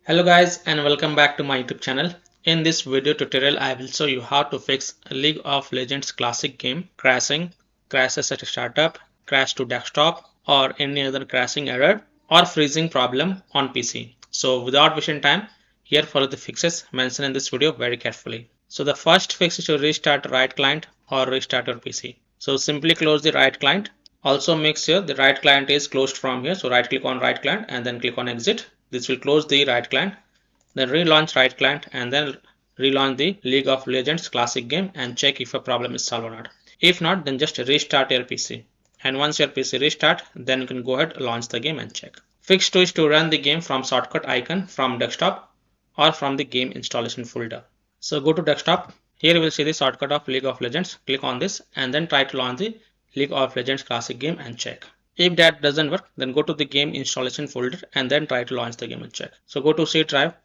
Hello guys and welcome back to my YouTube channel. In this video tutorial I will show you how to fix a League of Legends classic game crashing, crashes at a startup, crash to desktop or any other crashing error or freezing problem on PC. So without wasting time, here follow the fixes mentioned in this video very carefully. So the first fix is to restart Riot client or restart your PC. So simply close the Riot client. Also make sure the Riot client is closed from here. So right click on Riot client and then click on exit. This will close the Riot client. Then relaunch Riot client and then relaunch the League of Legends classic game and check if a problem is solved or not. If not, then just restart your PC. And once your PC restart, then you can go ahead, launch the game and check. Fix 2 is to run the game from shortcut icon from desktop or from the game installation folder. So go to desktop. Here you will see the shortcut of League of Legends. Click on this and then try to launch the League of Legends classic game and check. If that doesn't work, then go to the game installation folder and then try to launch the game and check. So go to C drive,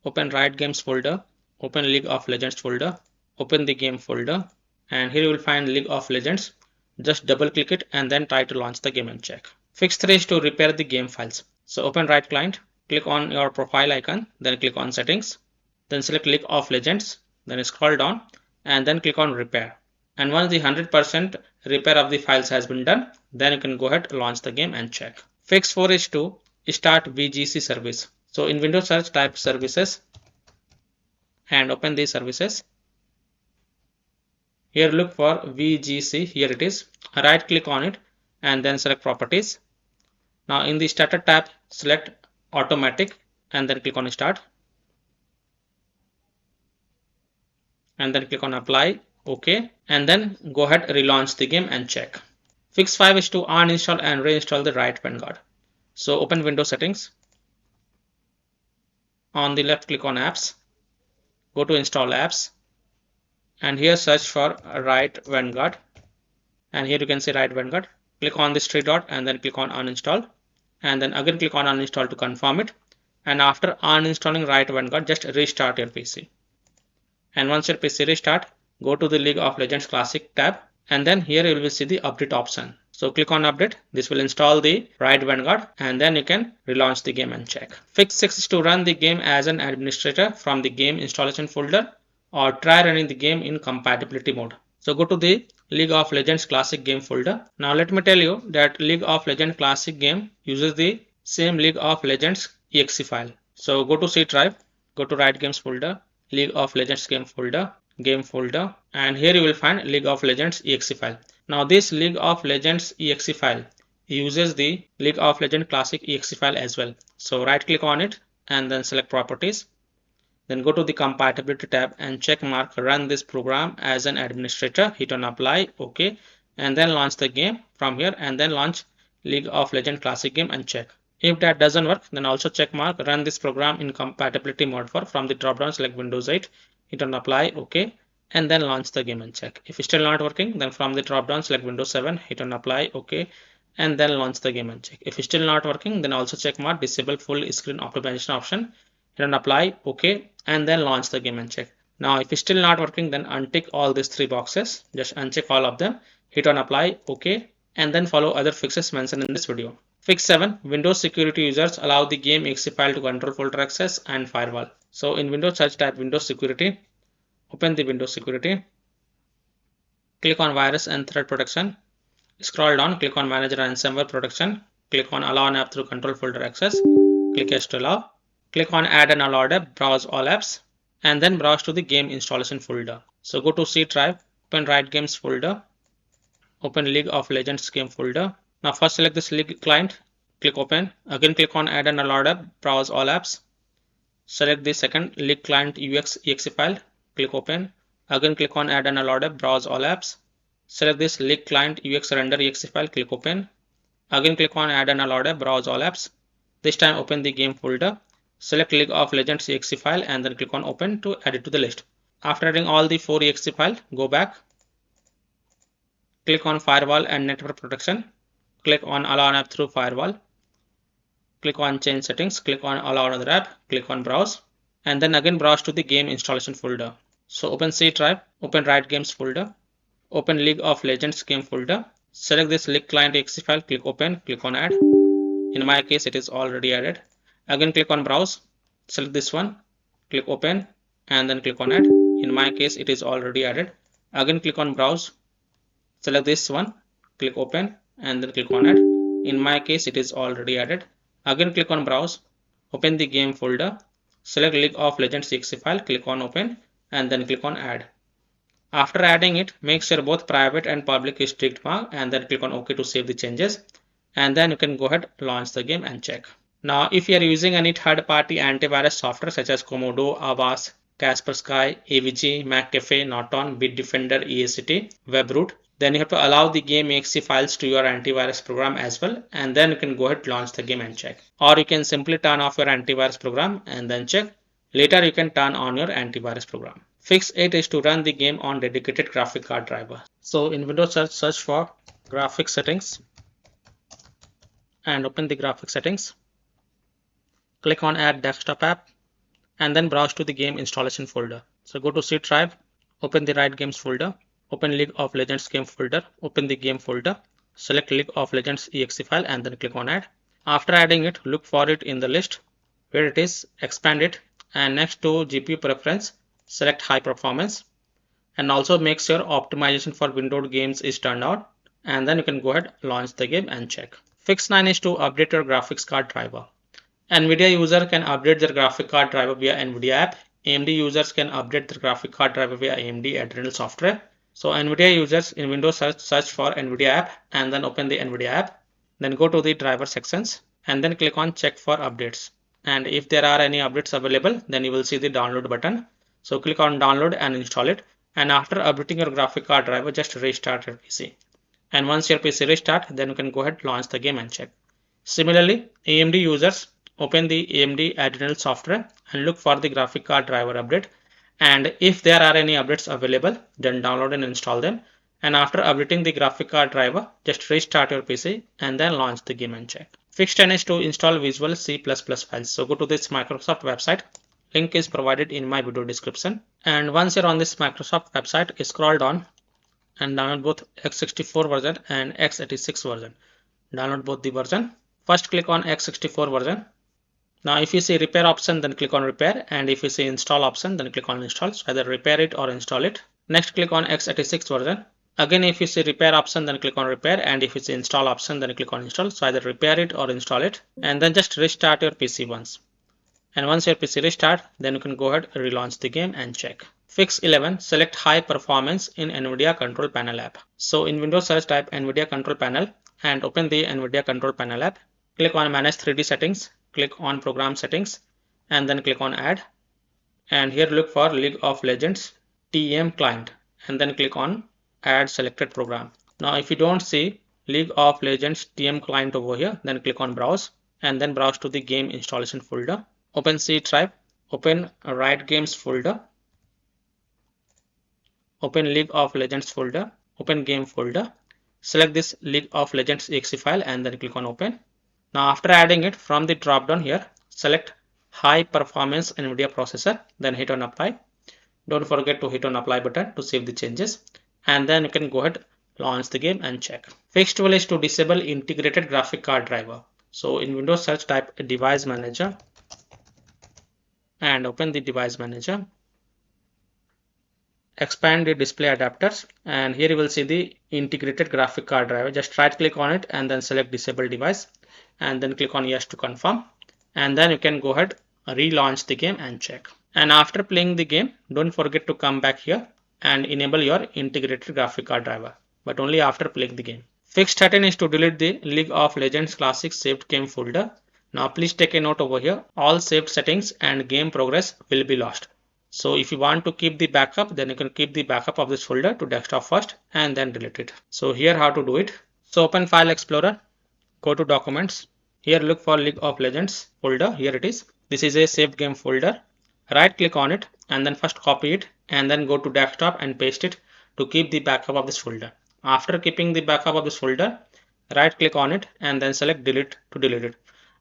open Riot Games folder, open League of Legends folder, open the game folder, and here you will find League of Legends. Just double click it and then try to launch the game and check. Fix 3 is to repair the game files. So open Riot client, click on your profile icon, then click on settings, then select League of Legends, then scroll down and then click on repair. And once the 100% repair of the files has been done, then you can go ahead, launch the game and check. Fix 4 is to start VGC service. So in Windows search, type services and open these services. Here look for VGC, here it is. Right click on it and then select properties. Now in the starter tab, select automatic and then click on start. And then click on apply, OK. And then go ahead, relaunch the game and check. Fix 5 is to uninstall and reinstall the Riot Vanguard. So open Windows settings. On the left, click on apps, go to install apps and here search for Riot Vanguard and here you can see Riot Vanguard. Click on this three dot and then click on uninstall and then again click on uninstall to confirm it. And after uninstalling Riot Vanguard, just restart your PC. And once your PC restart, go to the League of Legends Classic tab and then here you will see the update option. So click on update. This will install the Riot Vanguard and then you can relaunch the game and check. Fix 6 is to run the game as an administrator from the game installation folder or try running the game in compatibility mode. So go to the League of Legends Classic game folder. Now let me tell you that League of Legends Classic game uses the same League of Legends exe file. So go to C drive, go to Riot Games folder, League of Legends game folder, and here you will find League of Legends exe file. Now this League of Legends exe file uses the League of Legends Classic exe file as well. So right click on it and then select properties. Then go to the compatibility tab and check mark run this program as an administrator. Hit on apply, OK, and then launch the game from here and then launch League of Legends Classic game and check. If that doesn't work, then also check mark run this program in compatibility mode for from the drop down select Windows 8, hit on apply, OK, and then launch the game and check. If it's still not working, then from the drop down select Windows 7, hit on apply, OK, and then launch the game and check. If it's still not working, then also check mark disable full screen optimization option, hit on apply, OK, and then launch the game and check. Now if it's still not working, then untick all these three boxes, just uncheck all of them, hit on apply, OK, and then follow other fixes mentioned in this video. Fix 7, Windows security users allow the game exe file to control folder access and firewall. So in Windows search, type Windows security, open the Windows security, click on virus and threat protection, scroll down, click on manage ransomware protection, click on allow an app through control folder access, click yes to allow, click on add an allowed app, browse all apps, and then browse to the game installation folder. So go to C drive, open Riot Games folder, open League of Legends game folder. Now first select this League client, click open, again click on add an allowed app, browse all apps, select the second League client UX exe file, click open, again click on add an allowed app, browse all apps, select this League client UX render exe file, click open, again click on add an allowed app, browse all apps, this time open the game folder, select League of Legends exe file and then click on open to add it to the list. After adding all the 4 exe file, go back, click on firewall and network protection, click on allow an app through firewall, click on change settings, click on allow another app, click on browse, and then again browse to the game installation folder. So open C drive, open Riot Games folder, open League of Legends game folder, select this League client exe file, click open, click on add. In my case, it is already added. Again click on browse, select this one, click open and then click on add. In my case it is already added. Again click on browse, select this one, click open and then click on add. In my case it is already added. Again click on browse, open the game folder, select League of Legends exe file, click on open and then click on add. After adding it, make sure both private and public is ticked mark and then click on OK to save the changes. And then you can go ahead, launch the game and check. Now, if you are using any third-party antivirus software such as Komodo, Avast, Kaspersky, AVG, McAfee, Norton, Bitdefender, EACT, WebRoot, then you have to allow the game exe files to your antivirus program as well, and then you can go ahead, launch the game and check. Or you can simply turn off your antivirus program and then check. Later you can turn on your antivirus program. Fix 8 is to run the game on dedicated graphic card driver. So in Windows search for graphics settings and open the graphics settings. Click on add desktop app and then browse to the game installation folder. So go to C drive, open the Riot Games folder, open League of Legends game folder, open the game folder, select League of Legends exe file and then click on add. After adding it, look for it in the list where it is, expand it, and next to GPU preference, select high performance, and also make sure optimization for windowed games is turned on, and then you can go ahead, launch the game and check. Fix 9 is to update your graphics card driver. Nvidia user can update their graphic card driver via Nvidia app. AMD users can update their graphic card driver via AMD Adrenal software. So Nvidia users in Windows search for Nvidia app and then open the Nvidia app. Then go to the driver sections and then click on check for updates. And if there are any updates available, then you will see the download button. So click on download and install it. And after updating your graphic card driver, just restart your PC. And once your PC restart, then you can go ahead, launch the game and check. Similarly, AMD users open the AMD Adrenal software and look for the graphic card driver update. And if there are any updates available, then download and install them. And after updating the graphic card driver, just restart your PC and then launch the game and check. Fix 10 is to install Visual C++ files. So go to this Microsoft website. Link is provided in my video description. And once you're on this Microsoft website, scroll down and download both x64 version and x86 version. Download both the version. First click on x64 version. Now if you see repair option, then click on repair, and if you see install option, then click on install. So either repair it or install it. Next click on x86 version. Again, if you see repair option, then click on repair, and if you see install option, then click on install. So either repair it or install it, and then just restart your PC once. And once your PC restart, then you can go ahead, relaunch the game and check. Fix 11, select high performance in Nvidia control panel app. So in Windows search, type Nvidia control panel and open the Nvidia control panel app. Click on manage 3D settings, click on program settings and then click on add. And here look for League of Legends TM client and then click on add selected program. Now if you don't see League of Legends TM client over here, then click on browse and then browse to the game installation folder. Open C drive, open Riot Games folder, open League of Legends folder, open game folder, select this League of Legends exe file and then click on open. Now after adding it, from the drop down here, select high performance Nvidia processor, then hit on apply. Don't forget to hit on apply button to save the changes, and then you can go ahead, launch the game and check. Fix 12 is to disable integrated graphic card driver. So in Windows search, type device manager and open the device manager. Expand the display adapters, and here you will see the integrated graphic card driver. Just right click on it and then select disable device and then click on yes to confirm, and then you can go ahead, relaunch the game and check. And after playing the game, don't forget to come back here and enable your integrated graphic card driver, but only after playing the game. Fix 13 is to delete the League of Legends Classic saved game folder. Now please take a note over here, all saved settings and game progress will be lost. So if you want to keep the backup, then you can keep the backup of this folder to desktop first and then delete it. So here how to do it. So open File Explorer, go to Documents. Here look for League of Legends folder. Here it is. This is a saved game folder. Right click on it and then first copy it and then go to desktop and paste it to keep the backup of this folder. After keeping the backup of this folder, right click on it and then select delete to delete it.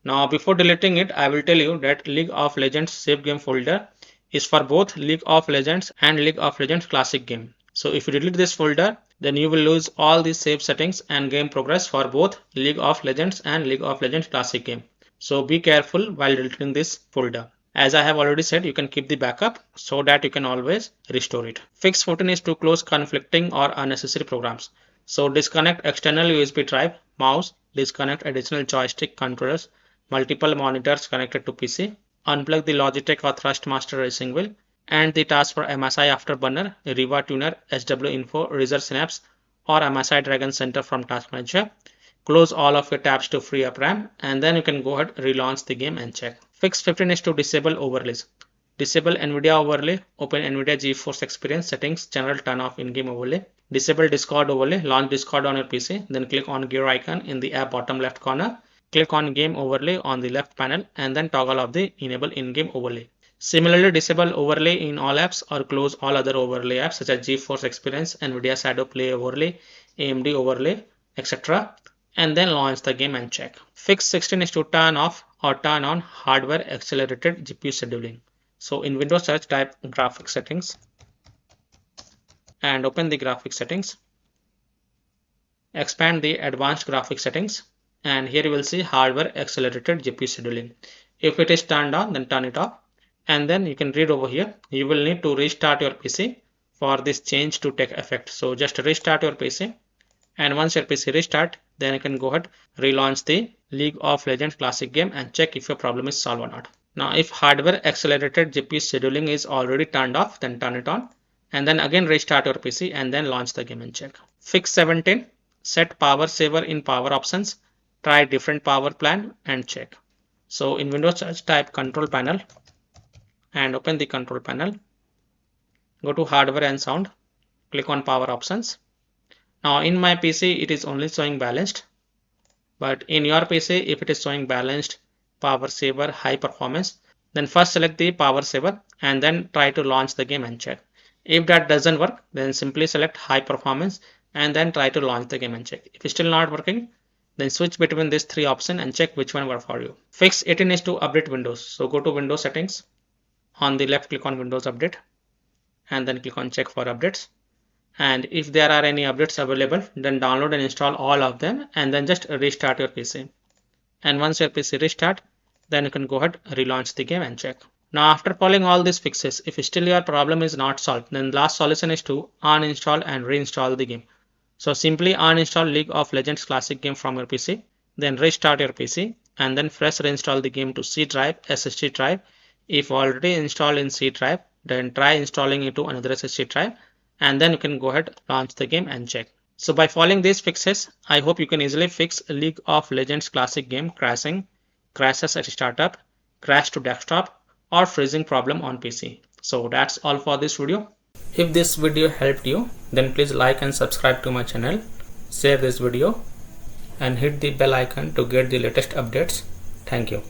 Now before deleting it, I will tell you that League of Legends save game folder is for both League of Legends and League of Legends Classic game. So if you delete this folder, then you will lose all these save settings and game progress for both League of Legends and League of Legends Classic game. So be careful while deleting this folder. As I have already said, you can keep the backup so that you can always restore it. Fix 14 is to close conflicting or unnecessary programs. So disconnect external USB drive, mouse, disconnect additional joystick controllers, multiple monitors connected to PC, unplug the Logitech or Thrustmaster racing wheel, and the task for MSI Afterburner, Riva Tuner, SW Info, Reserve Synapse, or MSI Dragon Center from Task Manager. Close all of your tabs to free up RAM, and then you can go ahead, relaunch the game and check. Fix 15 is to disable overlays. Disable Nvidia overlay, open Nvidia GeForce Experience settings, general turn off in-game overlay. Disable Discord overlay, launch Discord on your PC, then click on gear icon in the app bottom left corner. Click on game overlay on the left panel and then toggle off the enable in-game overlay. Similarly, disable overlay in all apps or close all other overlay apps such as GeForce Experience, Nvidia Shadow Play overlay, AMD overlay, etc. and then launch the game and check. Fix 16 is to turn off or turn on hardware accelerated GPU scheduling. So in Windows search, type graphics settings and open the graphics settings. Expand the advanced graphics settings and here you will see hardware accelerated GPU scheduling. If it is turned on, then turn it off. And then you can read over here, you will need to restart your PC for this change to take effect. So just restart your PC, and once your PC restart, then you can go ahead, relaunch the League of Legends classic game and check if your problem is solved or not. Now if hardware accelerated GPU scheduling is already turned off, then turn it on and then again restart your PC and then launch the game and check. Fix 17, set power saver in power options, try different power plan and check. So in Windows search, type control panel and open the control panel. Go to hardware and sound, click on power options. Now in my PC it is only showing balanced, but in your PC if it is showing balanced, power saver, high performance, then first select the power saver and then try to launch the game and check. If that doesn't work, then simply select high performance and then try to launch the game and check. If it's still not working, then switch between these three options and check which one works for you. Fix 18 is to update Windows. So go to Windows settings. On the left, click on Windows Update and then click on check for updates. And if there are any updates available, then download and install all of them and then just restart your PC. And once your PC restart, then you can go ahead, relaunch the game and check. Now after following all these fixes, if still your problem is not solved, then last solution is to uninstall and reinstall the game. So simply uninstall League of Legends classic game from your PC, then restart your PC and then fresh reinstall the game to C drive, SSD drive. If already installed in C drive, then try installing it to another SSD drive and then you can go ahead, launch the game and check. So by following these fixes, I hope you can easily fix League of Legends classic game crashing, crashes at startup, crash to desktop or freezing problem on PC. So that's all for this video. If this video helped you, then please like and subscribe to my channel, share this video and hit the bell icon to get the latest updates. Thank you.